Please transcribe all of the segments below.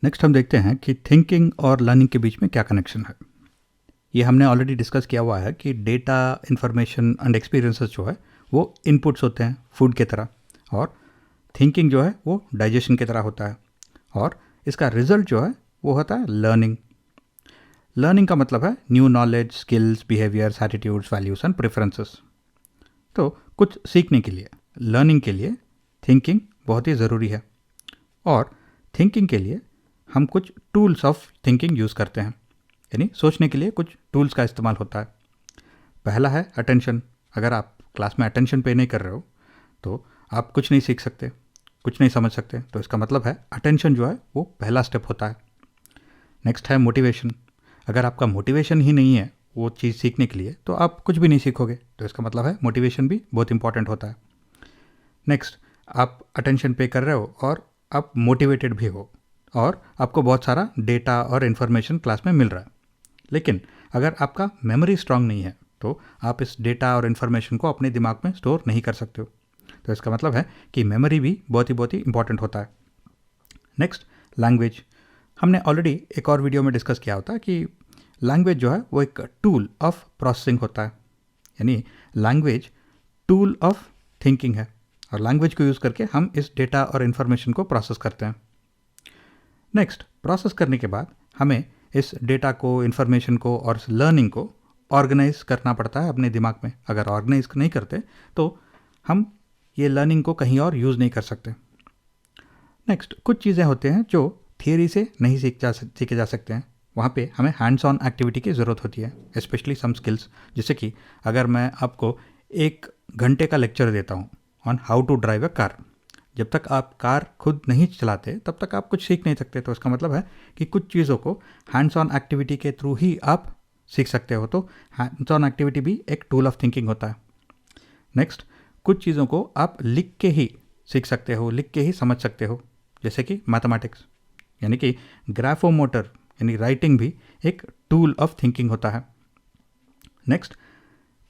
Next हम देखते हैं कि थिंकिंग और लर्निंग के बीच में क्या कनेक्शन है। ये हमने ऑलरेडी डिस्कस किया हुआ है कि डेटा, इंफॉर्मेशन एंड एक्सपीरियंसेस जो है वो इनपुट्स होते हैं फूड की तरह, और थिंकिंग जो है वो डाइजेशन की तरह होता है, और इसका रिजल्ट जो है वो होता है लर्निंग। लर्निंग का मतलब है new knowledge, skills, behaviours, attitudes, values and preferences. तो कुछ सीखने के लिए, लर्निंग के लिए थिंकिंग बहुत ही ज़रूरी है, और थिंकिंग के लिए हम कुछ टूल्स ऑफ थिंकिंग यूज़ करते हैं, यानी सोचने के लिए कुछ टूल्स का इस्तेमाल होता है। पहला है अटेंशन। अगर आप क्लास में अटेंशन पे नहीं कर रहे हो तो आप कुछ नहीं सीख सकते, कुछ नहीं समझ सकते। तो इसका मतलब है अटेंशन जो है वो पहला स्टेप होता है। नेक्स्ट है मोटिवेशन। अगर आपका मोटिवेशन ही नहीं है वो चीज़ सीखने के लिए तो आप कुछ भी नहीं सीखोगे। तो इसका मतलब है मोटिवेशन भी बहुत इंपॉर्टेंट होता है। नेक्स्ट, आप अटेंशन पे कर रहे हो और आप मोटिवेटेड भी हो, और आपको बहुत सारा डेटा और इन्फॉर्मेशन क्लास में मिल रहा है, लेकिन अगर आपका मेमोरी स्ट्रांग नहीं है तो आप इस डेटा और इन्फॉर्मेशन को अपने दिमाग में स्टोर नहीं कर सकते हो। तो इसका मतलब है कि मेमोरी भी बहुत ही इंपॉर्टेंट होता है। Next, language. हमने ऑलरेडी एक और वीडियो में डिस्कस किया होता है कि लैंग्वेज जो है वो एक टूल ऑफ प्रोसेसिंग होता है, यानी लैंग्वेज टूल ऑफ थिंकिंग है, और लैंग्वेज को यूज़ करके हम इस डेटा और इन्फॉर्मेशन को प्रोसेस करते हैं। नेक्स्ट, प्रोसेस करने के बाद हमें इस डेटा को, इन्फॉर्मेशन को और लर्निंग को ऑर्गेनाइज करना पड़ता है अपने दिमाग में। अगर ऑर्गेनाइज नहीं करते तो हम ये लर्निंग को कहीं और यूज़ नहीं कर सकते। नेक्स्ट, कुछ चीज़ें होते हैं जो थियरी से नहीं सीखे जा सकते हैं। वहाँ पे हमें हैंड्स ऑन एक्टिविटी की ज़रूरत होती है, स्पेशली सम स्किल्स। जैसे कि अगर मैं आपको 1 घंटे का लेक्चर देता हूँ on how to drive a car, जब तक आप कार खुद नहीं चलाते तब तक आप कुछ सीख नहीं सकते। तो इसका मतलब है कि कुछ चीज़ों को हैंड्स ऑन एक्टिविटी के थ्रू ही आप सीख सकते हो। तो हैंड्स ऑन एक्टिविटी भी एक टूल ऑफ थिंकिंग होता है। नेक्स्ट, कुछ चीज़ों को आप लिख के ही सीख सकते हो, लिख के ही समझ सकते हो, जैसे कि मैथमेटिक्स, यानी कि ग्राफोमोटर यानी राइटिंग भी एक टूल ऑफ थिंकिंग होता है। नेक्स्ट,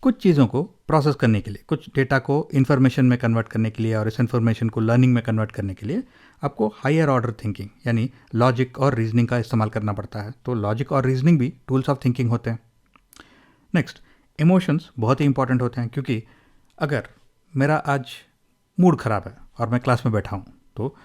कुछ चीज़ों को प्रोसेस करने के लिए, कुछ डेटा को इन्फॉर्मेशन में कन्वर्ट करने के लिए और इस इन्फॉर्मेशन को लर्निंग में कन्वर्ट करने के लिए आपको हायर ऑर्डर थिंकिंग यानी लॉजिक और रीजनिंग का इस्तेमाल करना पड़ता है। तो लॉजिक और रीजनिंग भी टूल्स ऑफ थिंकिंग होते हैं। नेक्स्ट, इमोशंस बहुत ही इंपॉर्टेंट होते हैं, क्योंकि अगर मेरा आज मूड ख़राब है और मैं क्लास में बैठा हूँ तो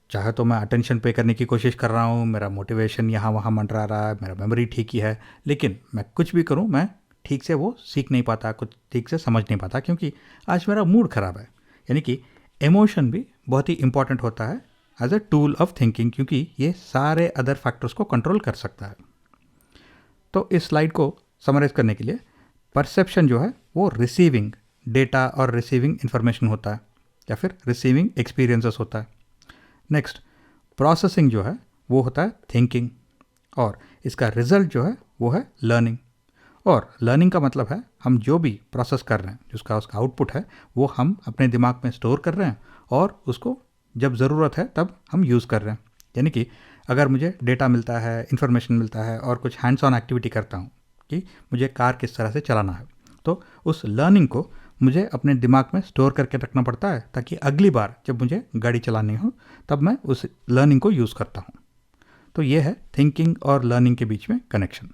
चाहे तो मैं अटेंशन पे करने की कोशिश कर रहा हूँ, मेरा मोटिवेशन यहाँ वहाँ मंडरा रहा है, मेरा मेमोरी ठीक ही है, लेकिन मैं कुछ भी करूँ मैं ठीक से वो सीख नहीं पाता, कुछ ठीक से समझ नहीं पाता, क्योंकि आज मेरा मूड ख़राब है। यानी कि इमोशन भी बहुत ही इंपॉर्टेंट होता है as a tool of thinking, क्योंकि ये सारे अदर फैक्टर्स को कंट्रोल कर सकता है। तो इस स्लाइड को समराइज करने के लिए, परसेप्शन जो है वो रिसीविंग डेटा और रिसीविंग इंफॉर्मेशन होता है, या फिर रिसीविंग एक्सपीरियंसेस होता है। नेक्स्ट, प्रोसेसिंग जो है वो होता है थिंकिंग, और इसका रिजल्ट जो है वो है लर्निंग। और लर्निंग का मतलब है हम जो भी प्रोसेस कर रहे हैं, जिसका उसका आउटपुट है, वो हम अपने दिमाग में स्टोर कर रहे हैं और उसको जब ज़रूरत है तब हम यूज़ कर रहे हैं। यानी कि अगर मुझे डेटा मिलता है, इन्फॉर्मेशन मिलता है और कुछ हैंड्स ऑन एक्टिविटी करता हूँ कि मुझे कार किस तरह से चलाना है, तो उस लर्निंग को मुझे अपने दिमाग में स्टोर करके रखना पड़ता है, ताकि अगली बार जब मुझे गाड़ी चलानी हो तब मैं उस लर्निंग को यूज़ करता हूँ। तो ये है थिंकिंग और लर्निंग के बीच में कनेक्शन।